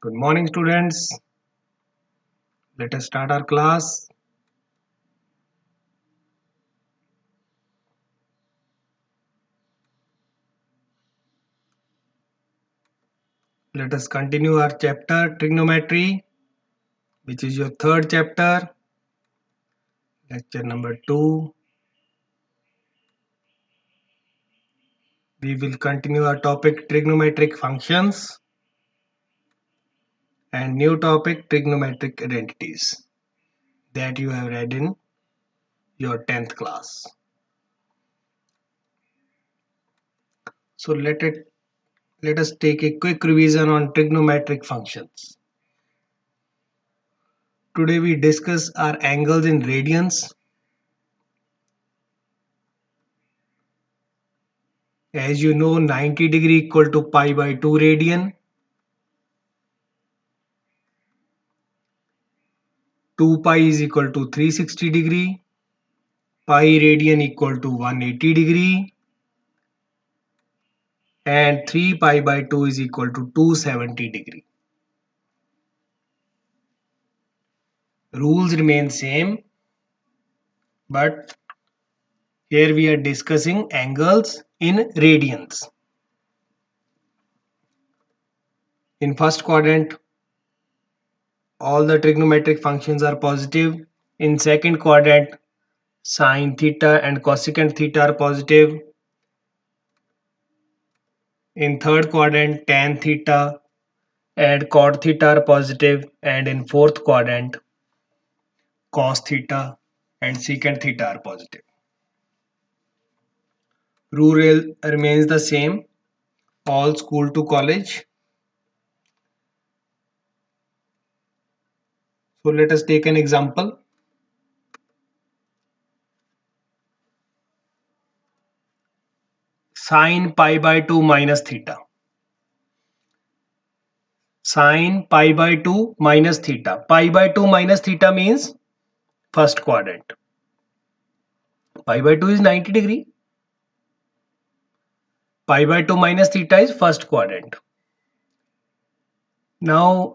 Good morning, students. Let us start our class. Let us continue our chapter Trigonometry, which is your third chapter, lecture number 2. We will continue our topic trigonometric functions and new topic trigonometric identities that you have read in your 10th class. So let us take a quick revision on trigonometric functions. Today we discuss our angles in radians. As you know, 90 degree equal to pi by 2 radian. 2 pi is equal to 360 degree, pi radian equal to 180 degree, and 3 pi by 2 is equal to 270 degree. Rules remain same, but here we are discussing angles in radians. In first quadrant, all the trigonometric functions are positive. In second quadrant, sine theta and cosecant theta are positive. In third quadrant, tan theta and cot theta are positive, and in fourth quadrant, cos theta and secant theta are positive. Rule remains the same, all school to college. So let us take an example. Sine pi by 2 minus theta. Sine pi by 2 minus theta. Pi by 2 minus theta means first quadrant. Pi by 2 is 90 degree. Pi by 2 minus theta is first quadrant. Now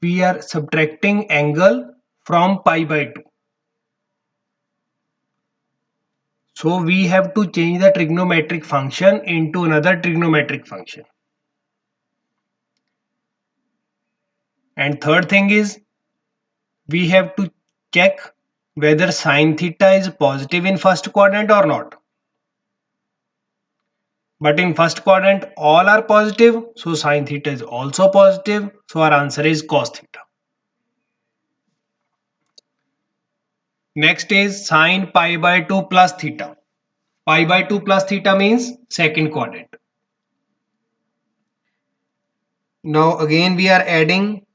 we are subtracting angle from pi by 2. So we have to change the trigonometric function into another trigonometric function. And third thing is, we have to check whether sine theta is positive in first quadrant or not. But in first quadrant all are positive, so sine theta is also positive, so our answer is cos theta. Next is sine pi by 2 plus theta. Pi by 2 plus theta means second quadrant. Now again we are adding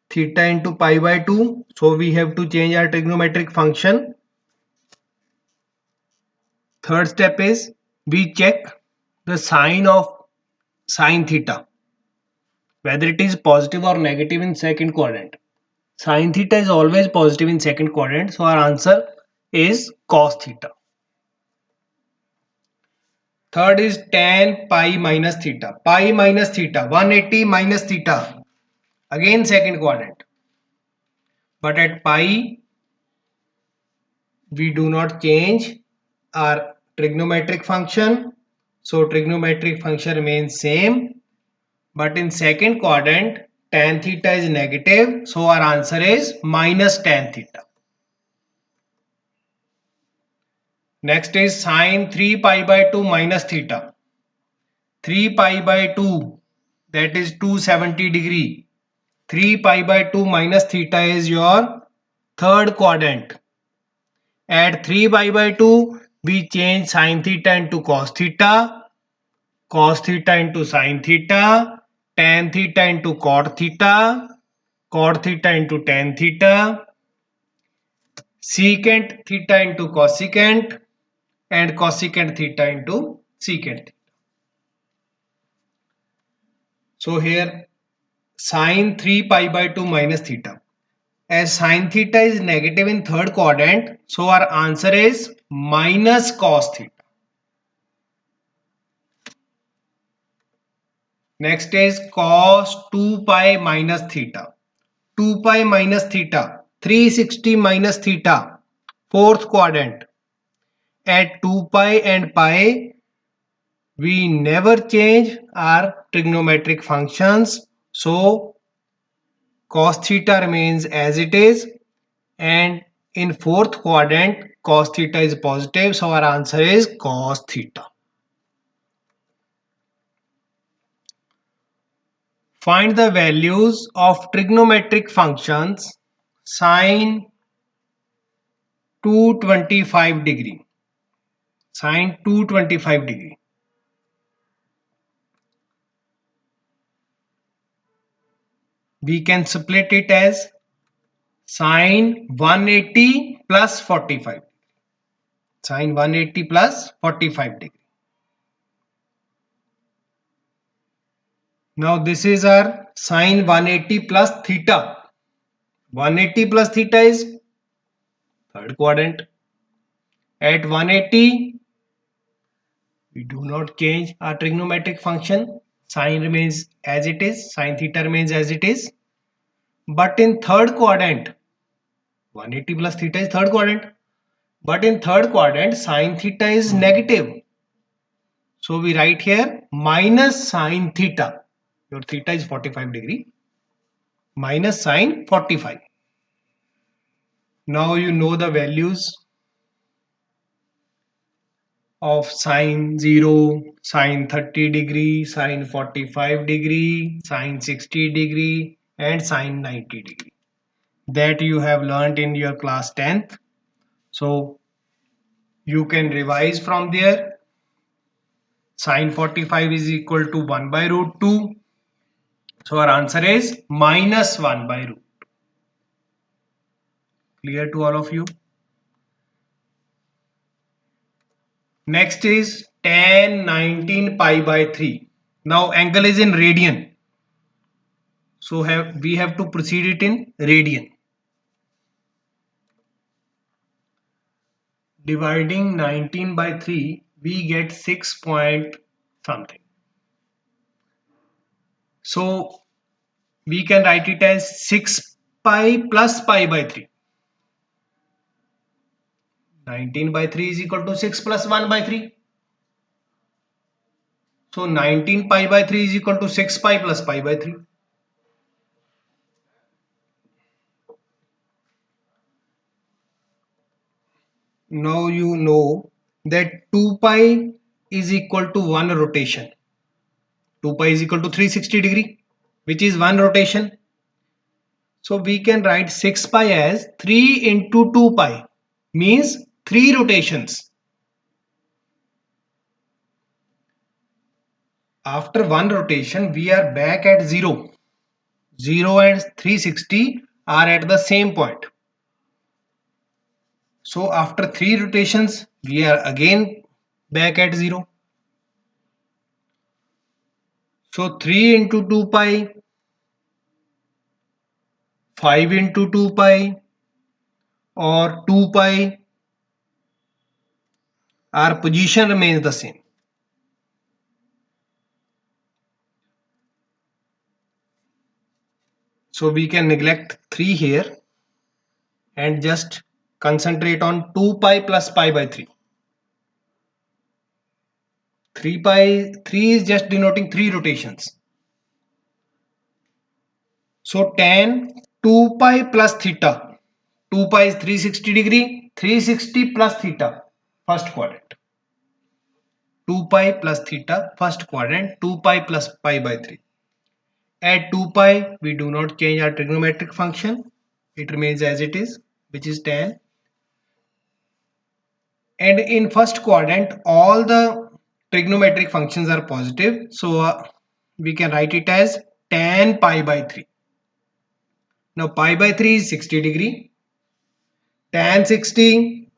theta into pi by 2, so we have to change our trigonometric function. Third step is we check the sign of sine theta, whether it is positive or negative in second quadrant. Sine theta is always positive in second quadrant, so our answer is cos theta. Third is tan pi minus theta. Pi minus theta, 180 minus theta, again second quadrant. But at pi, we do not change our trigonometric function, so trigonometric function remains same. But in second quadrant, tan theta is negative, so our answer is minus tan theta. Next is sine 3 pi by 2 minus theta. 3 pi by 2, that is 270 degree. 3 pi by 2 minus theta is your third quadrant. At 3 pi by 2, we change sine theta into cos theta into sine theta, tan theta into cot theta into tan theta, secant theta into cosecant, and cosecant theta into secant. So here sine 3 pi by 2 minus theta. As sine theta is negative in third quadrant, so our answer is minus cos theta. Next is cos 2 pi minus theta. 2 pi minus theta. 360 minus theta. Fourth quadrant. At 2 pi and pi, we never change our trigonometric functions. So cos theta remains as it is. And in fourth quadrant, cos theta is positive. So our answer is cos theta. Find the values of trigonometric functions sine 225 degree. Sine 225 degree. We can split it as sine 180 plus 45. Sine 180 plus 45 degree. Now this is our sine 180 plus theta. 180 plus theta is third quadrant. At 180, we do not change our trigonometric function. Sine remains as it is. Sine theta remains as it is. But in third quadrant, 180 plus theta is third quadrant. But in third quadrant, sine theta is negative. So we write here minus sine theta. Your theta is 45 degree. Minus sine 45. Now you know the values of sine 0, sine 30 degree, sine 45 degree, sine 60 degree and sine 90 degree. That you have learnt in your class 10th. So you can revise from there. Sine 45 is equal to 1 by root 2. So our answer is minus 1 by root. Clear to all of you? Next is tan 19 pi by 3. Now angle is in radian. So we have to proceed it in radian. Dividing 19 by 3, we get 6 point something. So we can write it as 6 pi plus pi by 3. 19 by 3 is equal to 6 plus 1 by 3. So 19 pi by 3 is equal to 6 pi plus pi by 3. Now you know that 2 pi is equal to 1 rotation. 2 pi is equal to 360 degree, which is 1 rotation. So we can write 6 pi as 3 into 2 pi, means 3 rotations. After 1 rotation, we are back at 0. 0 and 360 are at the same point. So after 3 rotations, we are again back at 0. So 3 into 2 pi, 5 into 2 pi or 2 pi, our position remains the same. So we can neglect 3 here and just concentrate on 2 pi plus pi by 3. 3 is just denoting 3 rotations. So tan 2 pi plus theta. 2 pi is 360 degree. 360 plus theta, first quadrant. 2 pi plus theta, first quadrant. 2 pi plus pi by 3. At 2 pi, we do not change our trigonometric function. It remains as it is, which is tan. And in first quadrant, all the trigonometric functions are positive. So we can write it as tan pi by 3. Now pi by 3 is 60 degree. Tan 60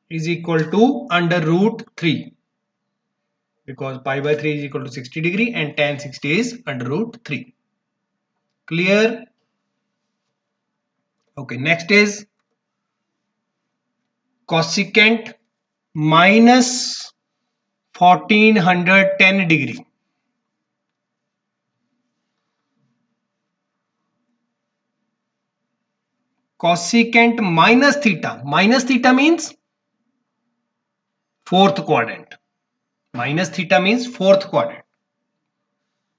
is equal to under root 3. Because pi by 3 is equal to 60 degree and tan 60 is under root 3. Clear? Okay, next is cosecant minus 1410 degree. cosecant minus theta. Minus theta means fourth quadrant. Minus theta means fourth quadrant.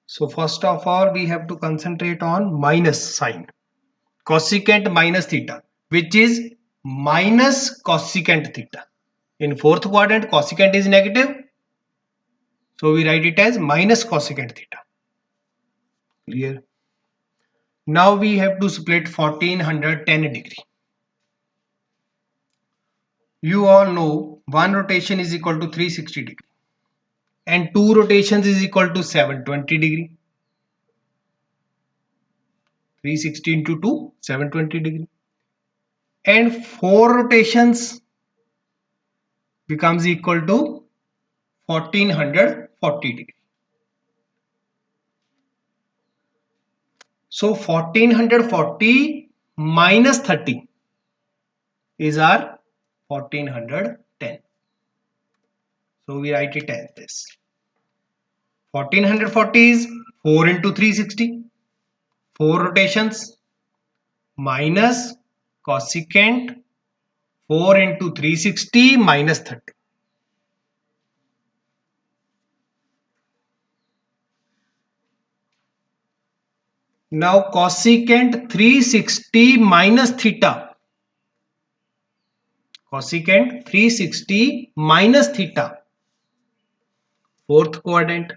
So first of all, we have to concentrate on minus sign. Cosecant minus theta, which is minus cosecant theta. In fourth quadrant, cosecant is negative. So we write it as minus cosecant theta. Clear? Now we have to split 1410 degree. You all know one rotation is equal to 360 degree and two rotations is equal to 720 degree. 360 into 2, 720 degree. And four rotations becomes equal to 1440 degree. So 1440 minus 30 is our 1410. So we write it as this. 1440 is 4 into 360. 4 rotations minus cosecant 4 into 360 minus 30. Now cosecant 360 minus theta. Cosecant 360 minus theta. Fourth quadrant.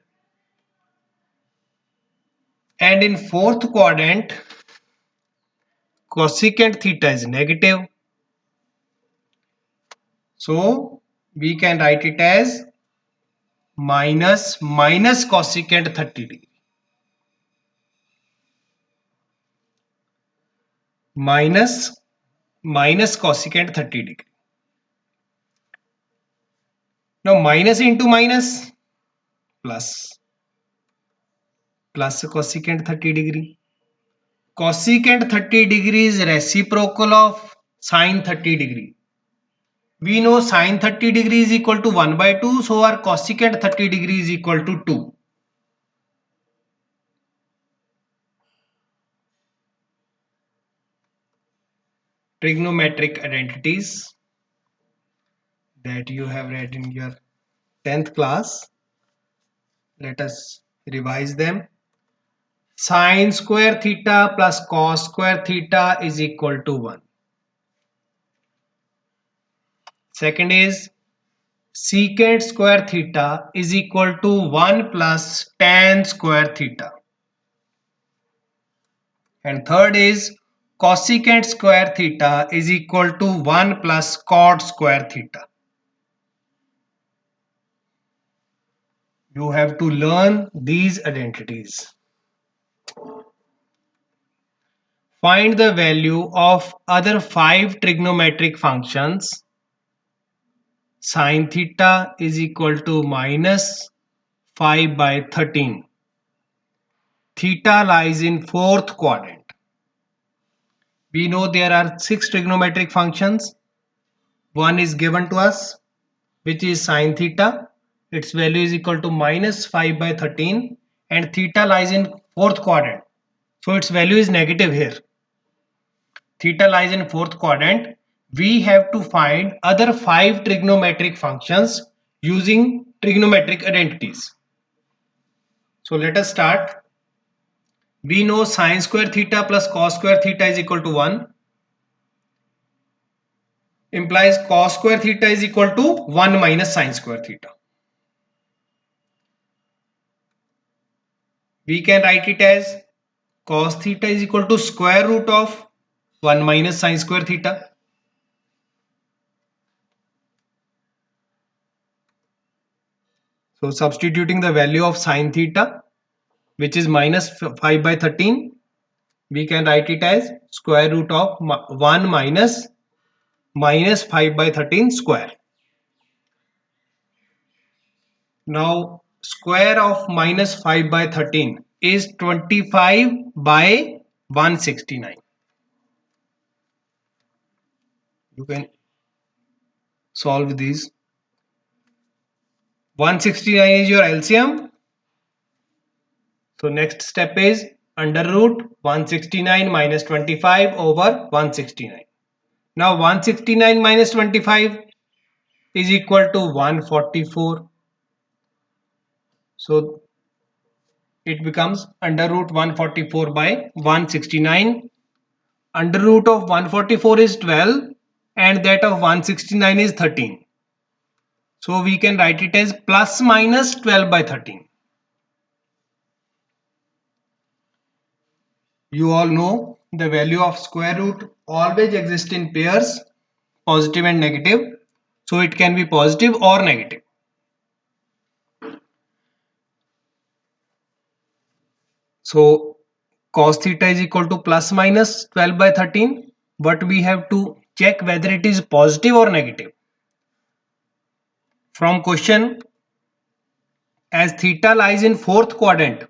And in fourth quadrant, cosecant theta is negative. So we can write it as minus cosecant 30 degree. Minus cosecant 30 degree. Now minus into minus plus cosecant 30 degree. Cosecant 30 degree is reciprocal of sine 30 degree. We know sine 30 degree is equal to 1 by 2. So our cosecant 30 degree is equal to 2. Trigonometric identities that you have read in your 10th class. Let us revise them. Sine square theta plus cos square theta is equal to 1. Second is secant square theta is equal to 1 plus tan square theta. And third is cosecant square theta is equal to 1 plus cot square theta. You have to learn these identities. Find the value of other 5 trigonometric functions. Sin theta is equal to minus 5 by 13. Theta lies in fourth quadrant. We know there are 6 trigonometric functions. One is given to us, which is sin theta. Its value is equal to minus 5 by 13 and theta lies in fourth quadrant. So its value is negative here. Theta lies in fourth quadrant. We have to find other 5 trigonometric functions using trigonometric identities. So let us start. We know sin square theta plus cos square theta is equal to 1. Implies cos square theta is equal to 1 minus sin square theta. We can write it as cos theta is equal to square root of 1 minus sin square theta. So substituting the value of sin theta, which is minus 5 by 13, we can write it as square root of 1 minus 5 by 13 square. Now square of minus 5 by 13 is 25 by 169. You can solve these. 169 is your LCM. So next step is under root 169 minus 25 over 169. Now 169 minus 25 is equal to 144. So it becomes under root 144 by 169. Under root of 144 is 12 and that of 169 is 13. So we can write it as plus minus 12 by 13. You all know the value of square root always exists in pairs, positive and negative. So it can be positive or negative. So cos theta is equal to plus minus 12 by 13. But we have to check whether it is positive or negative. From question, as theta lies in fourth quadrant.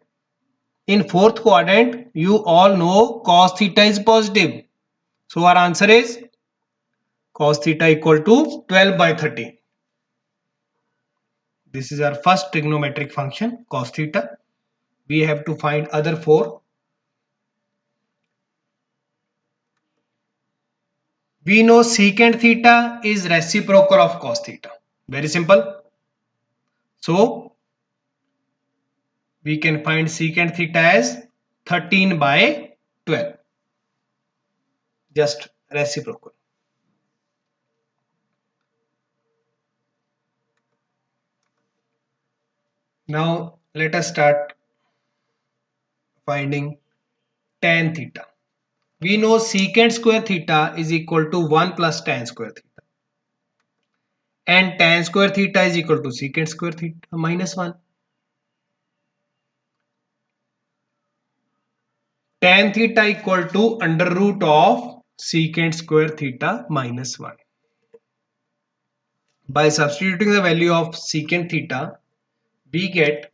In fourth quadrant, you all know cos theta is positive. So our answer is cos theta equal to 12 by 13. This is our first trigonometric function, cos theta. We have to find other four. We know secant theta is reciprocal of cos theta. Very simple. So we can find secant theta as 13 by 12. Just reciprocal. Now let us start finding tan theta. We know secant square theta is equal to 1 plus tan square theta. And tan square theta is equal to secant square theta minus 1. Tan theta equal to under root of secant square theta minus 1. By substituting the value of secant theta, we get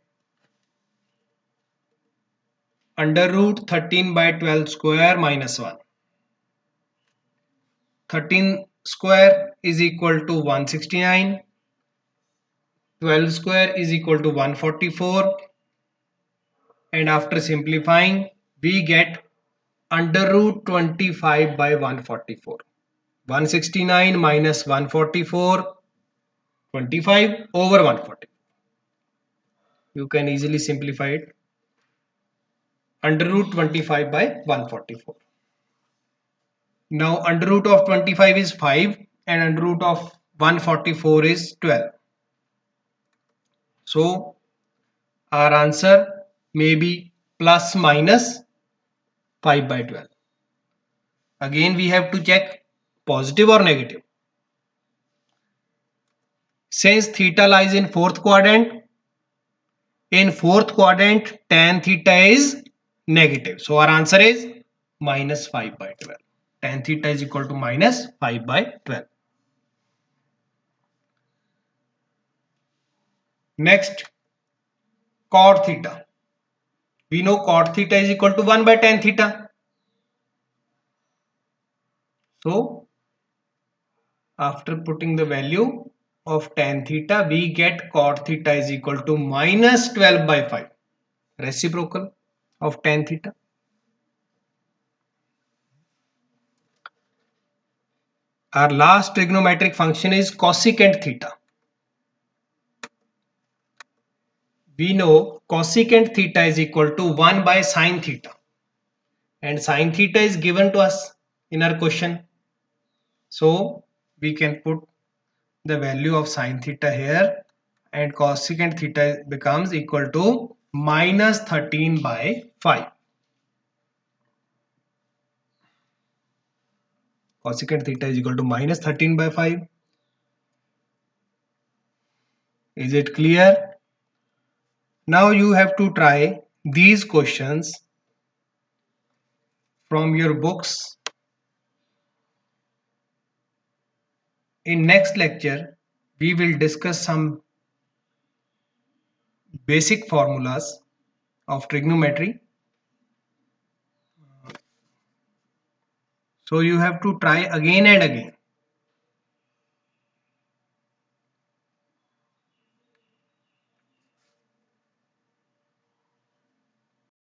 under root 13 by 12 square minus 1. 13 square is equal to 169. 12 square is equal to 144. And after simplifying, we get under root 25 by 144. 169 minus 144, 25 over 140. You can easily simplify it. Under root 25 by 144. Now under root of 25 is 5 and under root of 144 is 12. So our answer may be plus minus 5 by 12. Again we have to check positive or negative. Since theta lies in fourth quadrant, in fourth quadrant tan theta is negative. So our answer is minus 5 by 12. Tan theta is equal to minus 5 by 12. Next, cot theta. We know cot theta is equal to 1 by tan theta. So after putting the value of tan theta, we get cot theta is equal to minus 12 by 5. Reciprocal of tan theta. Our last trigonometric function is cosecant theta. We know cosecant theta is equal to 1 by sine theta. And sine theta is given to us in our question. So we can put the value of sine theta here and cosecant theta becomes equal to minus 13 by 5. Cosecant theta is equal to minus 13 by 5. Is it clear? Now you have to try these questions from your books. In next lecture, we will discuss some basic formulas of trigonometry. So you have to try again and again.